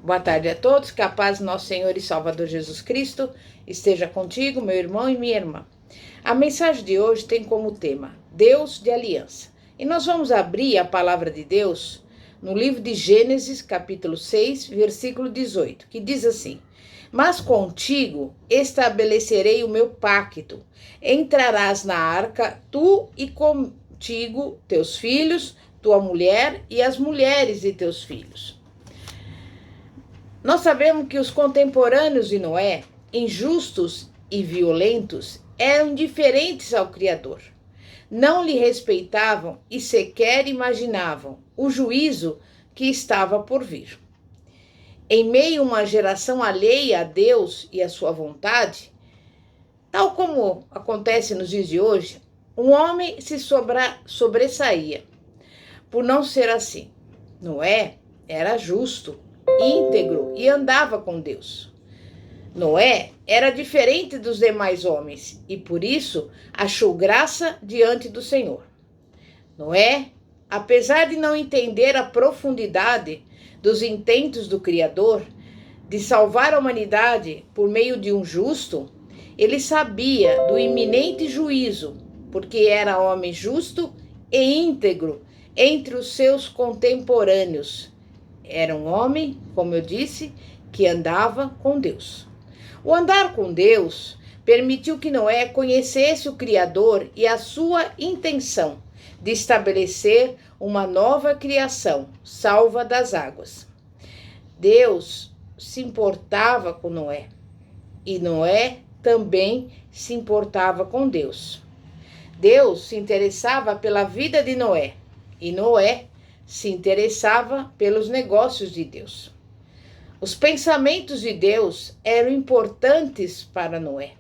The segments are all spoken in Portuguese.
Boa tarde a todos, que a paz do nosso Senhor e Salvador Jesus Cristo esteja contigo, meu irmão e minha irmã. A mensagem de hoje tem como tema Deus de Aliança. E nós vamos abrir a palavra de Deus no livro de Gênesis, capítulo 6, versículo 18, que diz assim: Mas contigo estabelecerei o meu pacto, entrarás na arca, tu e contigo teus filhos, tua mulher e as mulheres de teus filhos. Nós sabemos que os contemporâneos de Noé, injustos e violentos, eram indiferentes ao Criador. Não lhe respeitavam e sequer imaginavam o juízo que estava por vir. Em meio a uma geração alheia a Deus e a sua vontade, tal como acontece nos dias de hoje, um homem se sobressaía por não ser assim. Noé era justo, íntegro e andava com Deus. Noé era diferente dos demais homens e por isso achou graça diante do Senhor. Noé, apesar de não entender a profundidade dos intentos do Criador de salvar a humanidade por meio de um justo, ele sabia do iminente juízo, porque era homem justo e íntegro entre os seus contemporâneos. Era um homem, como eu disse, que andava com Deus. O andar com Deus permitiu que Noé conhecesse o Criador e a sua intenção de estabelecer uma nova criação, salva das águas. Deus se importava com Noé e Noé também se importava com Deus. Deus se interessava pela vida de Noé e Noé se interessava pelos negócios de Deus. Os pensamentos de Deus eram importantes para Noé,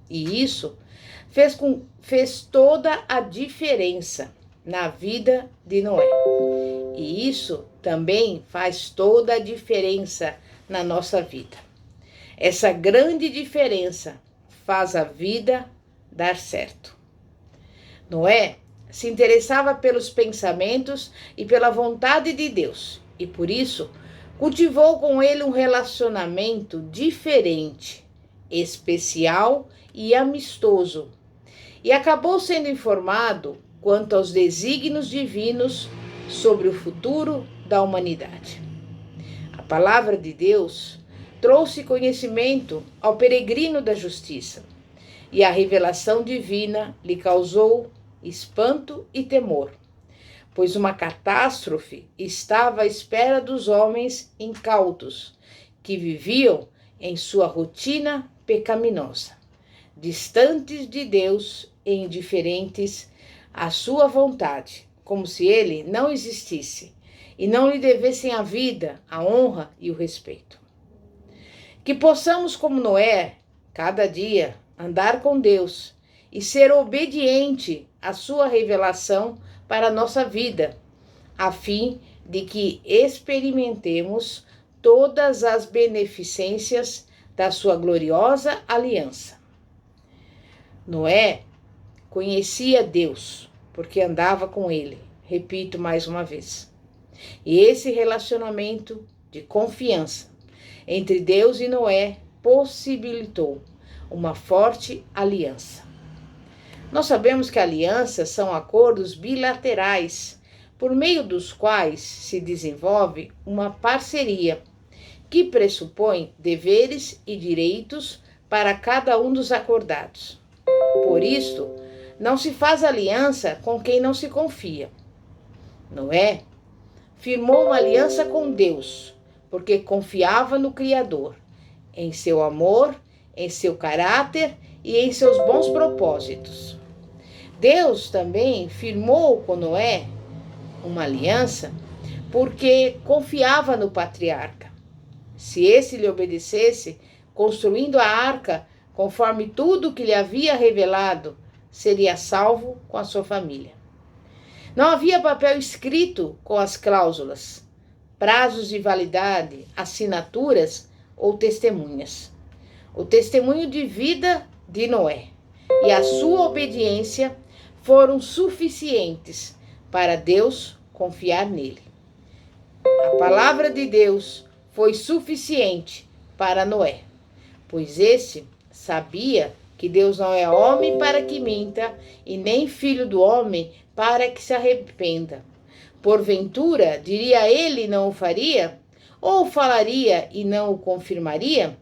e isso fez toda a diferença na vida de Noé. E isso também faz toda a diferença na nossa vida. Essa grande diferença faz a vida dar certo. Noé se interessava pelos pensamentos e pela vontade de Deus, e por isso cultivou com ele um relacionamento diferente, especial e amistoso, e acabou sendo informado quanto aos desígnios divinos sobre o futuro da humanidade. A palavra de Deus trouxe conhecimento ao peregrino da justiça, e a revelação divina lhe causou espanto e temor, pois uma catástrofe estava à espera dos homens incautos, que viviam em sua rotina pecaminosa, distantes de Deus e indiferentes à sua vontade, como se ele não existisse, e não lhe devessem a vida, a honra e o respeito. Que possamos, como Noé, cada dia andar com Deus e ser obediente à sua revelação para a nossa vida, a fim de que experimentemos todas as beneficências da sua gloriosa aliança. Noé conhecia Deus, porque andava com ele, repito mais uma vez. E esse relacionamento de confiança entre Deus e Noé possibilitou uma forte aliança. Nós sabemos que alianças são acordos bilaterais, por meio dos quais se desenvolve uma parceria, que pressupõe deveres e direitos para cada um dos acordados. Por isso, não se faz aliança com quem não se confia. Noé firmou uma aliança com Deus, porque confiava no Criador, em seu amor, em seu caráter e em seus bons propósitos. Deus também firmou com Noé uma aliança porque confiava no patriarca. Se esse lhe obedecesse, construindo a arca conforme tudo que lhe havia revelado, seria salvo com a sua família. Não havia papel escrito com as cláusulas, prazos de validade, assinaturas ou testemunhas. O testemunho de vida de Noé e a sua obediência foram suficientes para Deus confiar nele. A palavra de Deus foi suficiente para Noé, pois esse sabia que Deus não é homem para que minta, e nem filho do homem para que se arrependa. Porventura, diria ele e não o faria? Ou falaria e não o confirmaria?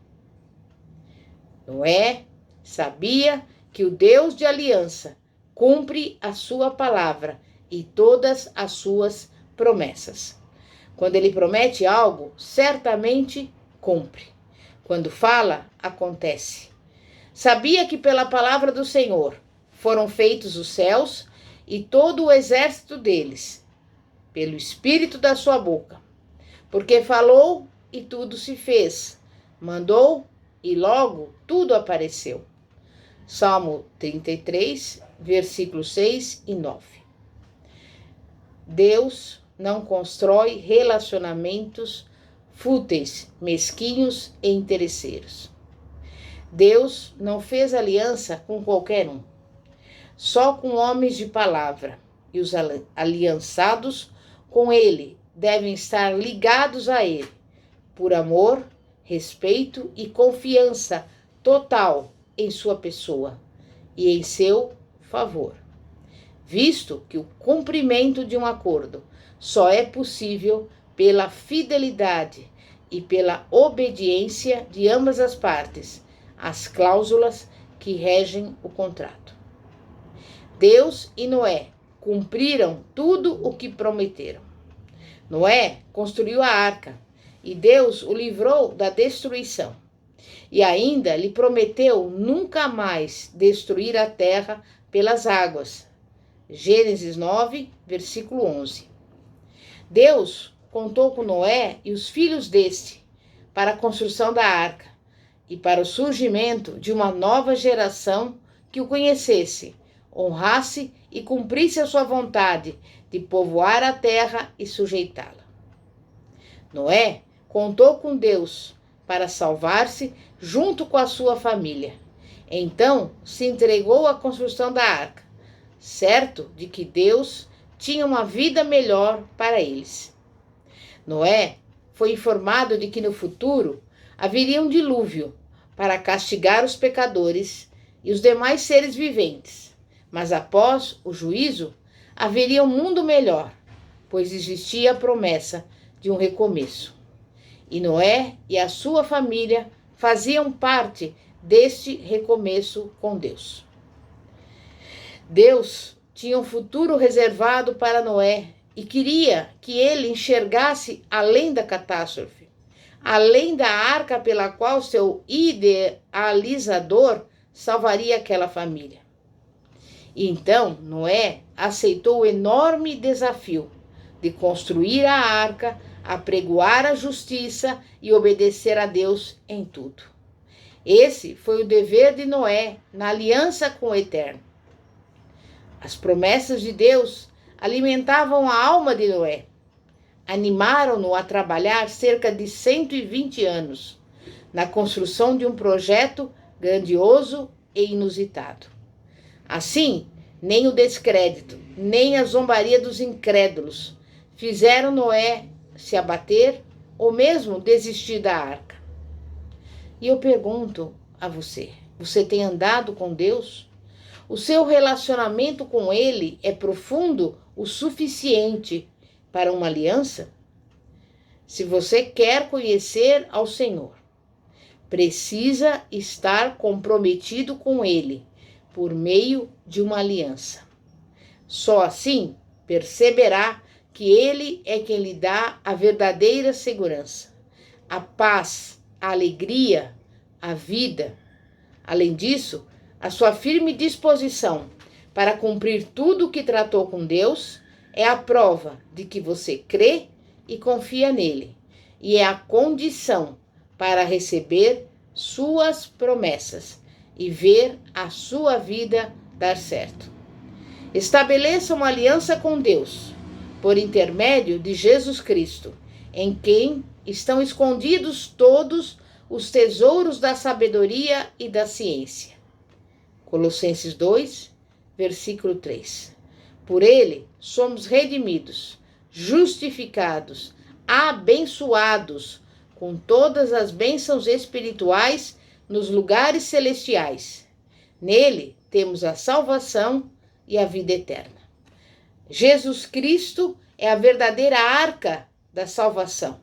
Noé sabia que o Deus de aliança cumpre a sua palavra e todas as suas promessas. Quando ele promete algo, certamente cumpre. Quando fala, acontece. Sabia que pela palavra do Senhor foram feitos os céus e todo o exército deles, pelo espírito da sua boca. Porque falou e tudo se fez, mandou e logo tudo apareceu. Salmo 33, versículos 6 e 9. Deus não constrói relacionamentos fúteis, mesquinhos e interesseiros. Deus não fez aliança com qualquer um, só com homens de palavra, e os aliançados com ele devem estar ligados a ele, por amor, respeito e confiança total em sua pessoa e em seu favor, visto que o cumprimento de um acordo só é possível pela fidelidade e pela obediência de ambas as partes às cláusulas que regem o contrato. Deus e Noé cumpriram tudo o que prometeram. Noé construiu a arca e Deus o livrou da destruição. E ainda lhe prometeu nunca mais destruir a terra pelas águas. Gênesis 9, versículo 11. Deus contou com Noé e os filhos deste para a construção da arca e para o surgimento de uma nova geração que o conhecesse, honrasse e cumprisse a sua vontade de povoar a terra e sujeitá-la. Noé contou com Deus para salvar-se junto com a sua família. Então se entregou à construção da arca, certo de que Deus tinha uma vida melhor para eles. Noé foi informado de que no futuro haveria um dilúvio para castigar os pecadores e os demais seres viventes, mas após o juízo haveria um mundo melhor, pois existia a promessa de um recomeço. E Noé e a sua família faziam parte deste recomeço com Deus. Deus tinha um futuro reservado para Noé e queria que ele enxergasse além da catástrofe, além da arca pela qual seu idealizador salvaria aquela família. E então Noé aceitou o enorme desafio de construir a arca, apregoar a justiça e obedecer a Deus em tudo. Esse foi o dever de Noé na aliança com o Eterno. As promessas de Deus alimentavam a alma de Noé. Animaram-no a trabalhar cerca de 120 anos na construção de um projeto grandioso e inusitado. Assim, nem o descrédito, nem a zombaria dos incrédulos fizeram Noé se abater ou mesmo desistir da arca. E eu pergunto a você, você tem andado com Deus? O seu relacionamento com Ele é profundo o suficiente para uma aliança? Se você quer conhecer ao Senhor, precisa estar comprometido com Ele por meio de uma aliança. Só assim perceberá que Ele é quem lhe dá a verdadeira segurança, a paz, a alegria, a vida. Além disso, a sua firme disposição para cumprir tudo o que tratou com Deus é a prova de que você crê e confia nele, e é a condição para receber suas promessas e ver a sua vida dar certo. Estabeleça uma aliança com Deus, por intermédio de Jesus Cristo, em quem estão escondidos todos os tesouros da sabedoria e da ciência. Colossenses 2, versículo 3. Por ele somos redimidos, justificados, abençoados com todas as bênçãos espirituais nos lugares celestiais. Nele temos a salvação e a vida eterna. Jesus Cristo é a verdadeira arca da salvação,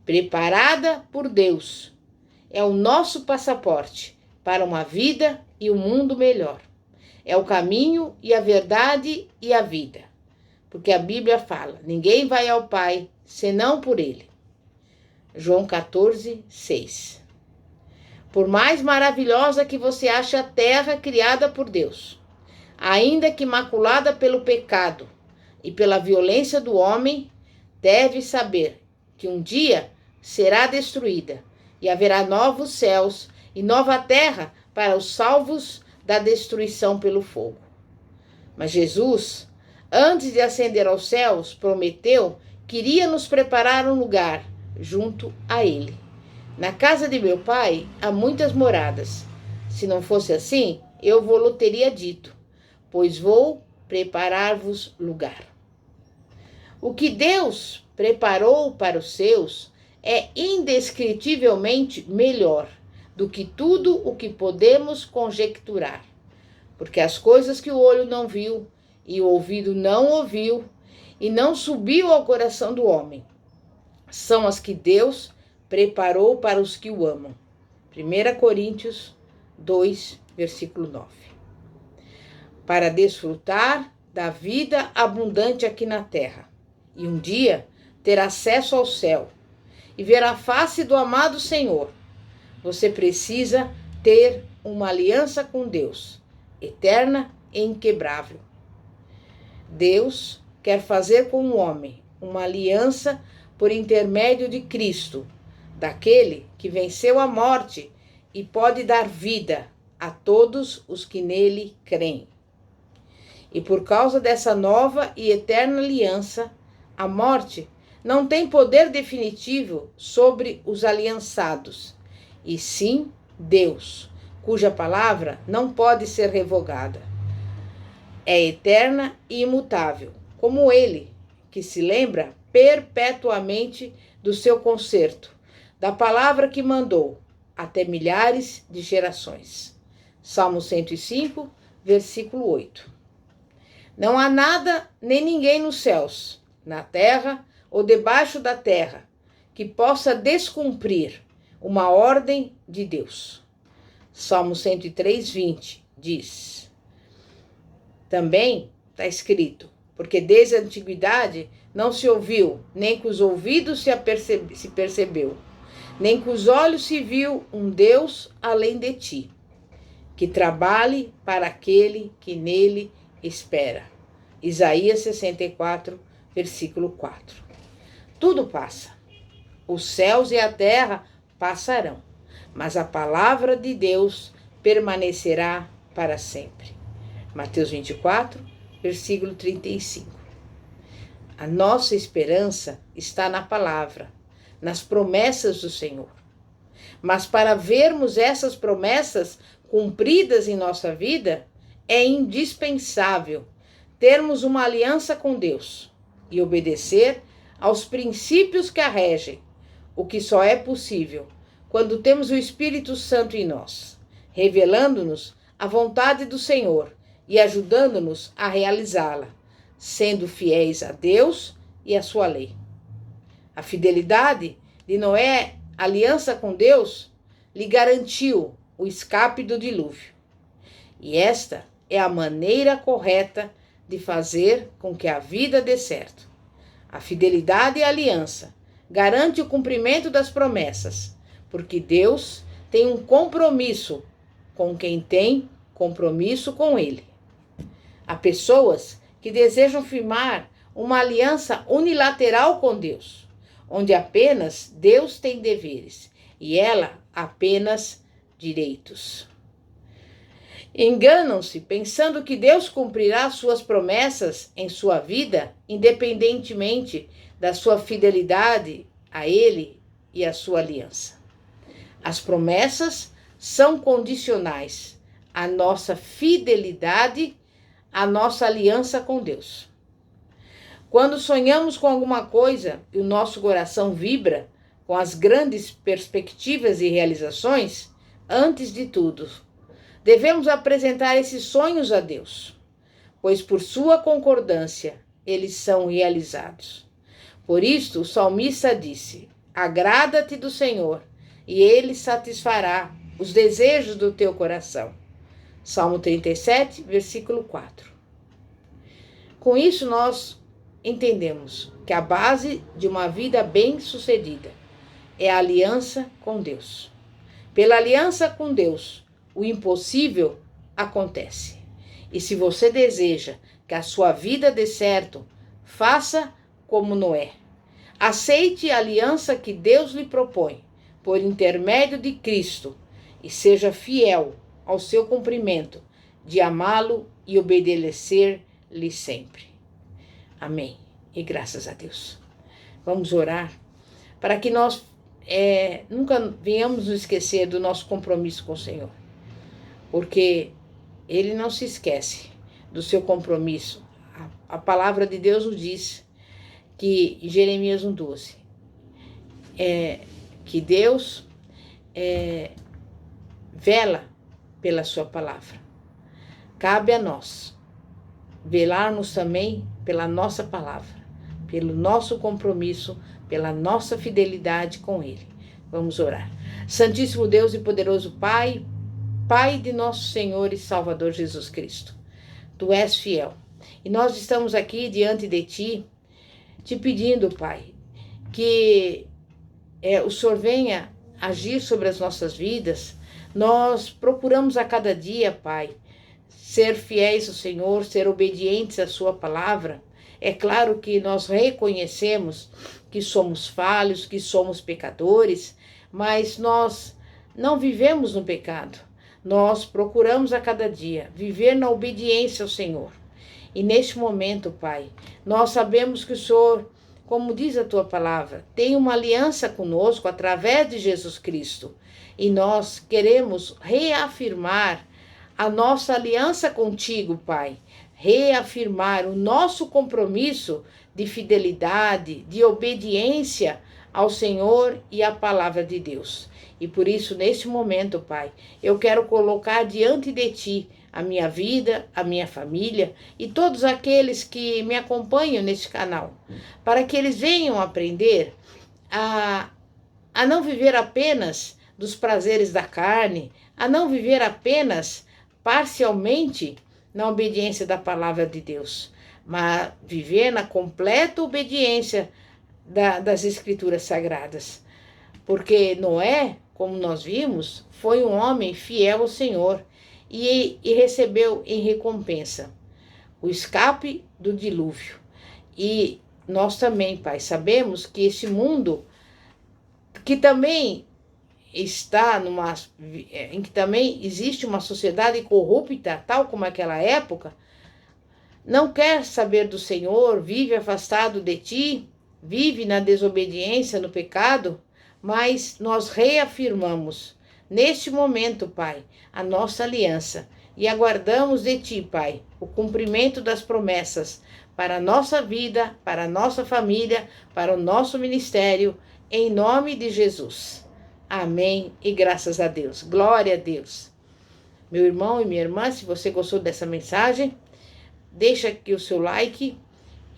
preparada por Deus. É o nosso passaporte para uma vida e um mundo melhor. É o caminho e a verdade e a vida. Porque a Bíblia fala, ninguém vai ao Pai senão por Ele. João 14, 6. Por mais maravilhosa que você ache a terra criada por Deus, ainda que maculada pelo pecado e pela violência do homem, deve saber que um dia será destruída e haverá novos céus e nova terra para os salvos da destruição pelo fogo. Mas Jesus, antes de ascender aos céus, prometeu que iria nos preparar um lugar junto a Ele. Na casa de meu Pai há muitas moradas. Se não fosse assim, eu vou-lo teria dito, pois vou preparar-vos lugar. O que Deus preparou para os seus é indescritivelmente melhor do que tudo o que podemos conjecturar, porque as coisas que o olho não viu e o ouvido não ouviu e não subiu ao coração do homem, são as que Deus preparou para os que o amam. 1 Coríntios 2, versículo 9. Para desfrutar da vida abundante aqui na terra e um dia ter acesso ao céu e ver a face do amado Senhor, você precisa ter uma aliança com Deus, eterna e inquebrável. Deus quer fazer com o homem uma aliança por intermédio de Cristo, daquele que venceu a morte e pode dar vida a todos os que nele creem. E por causa dessa nova e eterna aliança, a morte não tem poder definitivo sobre os aliançados, e sim Deus, cuja palavra não pode ser revogada. É eterna e imutável, como Ele, que se lembra perpetuamente do seu concerto, da palavra que mandou até milhares de gerações. Salmo 105, versículo 8. Não há nada nem ninguém nos céus, na terra ou debaixo da terra que possa descumprir uma ordem de Deus. Salmo 103, 20 diz. Também está escrito, porque desde a antiguidade não se ouviu, nem com os ouvidos se percebeu, nem com os olhos se viu um Deus além de ti, que trabalhe para aquele que nele espera. Isaías 64, versículo 4. Tudo passa. Os céus e a terra passarão, mas a palavra de Deus permanecerá para sempre. Mateus 24, versículo 35. A nossa esperança está na palavra, nas promessas do Senhor. Mas para vermos essas promessas cumpridas em nossa vida, é indispensável termos uma aliança com Deus e obedecer aos princípios que a regem, o que só é possível quando temos o Espírito Santo em nós, revelando-nos a vontade do Senhor e ajudando-nos a realizá-la, sendo fiéis a Deus e a sua lei. A fidelidade de Noé, aliança com Deus, lhe garantiu o escape do dilúvio. E esta é a maneira correta de fazer com que a vida dê certo. A fidelidade e a aliança garante o cumprimento das promessas, porque Deus tem um compromisso com quem tem compromisso com Ele. Há pessoas que desejam firmar uma aliança unilateral com Deus, onde apenas Deus tem deveres e ela apenas direitos. Enganam-se pensando que Deus cumprirá suas promessas em sua vida, independentemente da sua fidelidade a Ele e a sua aliança. As promessas são condicionais à nossa fidelidade, à nossa aliança com Deus. Quando sonhamos com alguma coisa e o nosso coração vibra, com as grandes perspectivas e realizações, antes de tudo, devemos apresentar esses sonhos a Deus, pois por sua concordância eles são realizados. Por isto, o salmista disse: agrada-te do Senhor, e ele satisfará os desejos do teu coração. Salmo 37, versículo 4. Com isso, nós entendemos que a base de uma vida bem-sucedida é a aliança com Deus. Pela aliança com Deus, o impossível acontece. E se você deseja que a sua vida dê certo, faça como Noé. Aceite a aliança que Deus lhe propõe, por intermédio de Cristo, e seja fiel ao seu cumprimento de amá-lo e obedecer-lhe sempre. Amém. E graças a Deus. Vamos orar para que nós nunca venhamos nos esquecer do nosso compromisso com o Senhor, porque Ele não se esquece do seu compromisso. A palavra de Deus nos diz que em Jeremias 1,12, que Deus vela pela sua palavra. Cabe a nós velarmos também pela nossa palavra, pelo nosso compromisso, pela nossa fidelidade com Ele. Vamos orar. Santíssimo Deus e poderoso Pai, Pai de nosso Senhor e Salvador Jesus Cristo, Tu és fiel. E nós estamos aqui diante de Ti, te pedindo, Pai, que o Senhor venha agir sobre as nossas vidas. Nós procuramos a cada dia, Pai, ser fiéis ao Senhor, ser obedientes à sua palavra. É claro que nós reconhecemos que somos falhos, que somos pecadores, mas nós não vivemos no pecado. Nós procuramos a cada dia viver na obediência ao Senhor. E neste momento, Pai, nós sabemos que o Senhor, como diz a Tua palavra, tem uma aliança conosco através de Jesus Cristo. E nós queremos reafirmar a nossa aliança contigo, Pai. Reafirmar o nosso compromisso de fidelidade, de obediência ao Senhor e à palavra de Deus. E por isso, neste momento, Pai, eu quero colocar diante de Ti a minha vida, a minha família e todos aqueles que me acompanham neste canal, para que eles venham aprender a não viver apenas dos prazeres da carne, a não viver apenas parcialmente na obediência da palavra de Deus, mas viver na completa obediência das Escrituras Sagradas. Porque Noé, como nós vimos, foi um homem fiel ao Senhor e recebeu em recompensa o escape do dilúvio. E nós também, Pai, sabemos que esse mundo, que também está em que também existe uma sociedade corrupta, tal como aquela época, não quer saber do Senhor, vive afastado de Ti, vive na desobediência, no pecado, mas nós reafirmamos neste momento, Pai, a nossa aliança e aguardamos de Ti, Pai, o cumprimento das promessas para a nossa vida, para a nossa família, para o nosso ministério, em nome de Jesus. Amém e graças a Deus. Glória a Deus. Meu irmão e minha irmã, se você gostou dessa mensagem, deixa aqui o seu like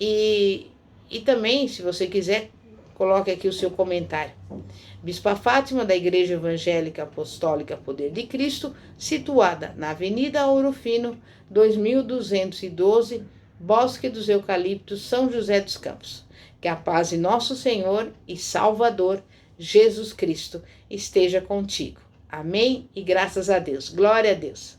e também, se você quiser, coloque aqui o seu comentário. Bispa Fátima, da Igreja Evangélica Apostólica Poder de Cristo, situada na Avenida Ouro Fino, 2212, Bosque dos Eucaliptos, São José dos Campos. Que a paz de nosso Senhor e Salvador, Jesus Cristo, esteja contigo. Amém e graças a Deus. Glória a Deus.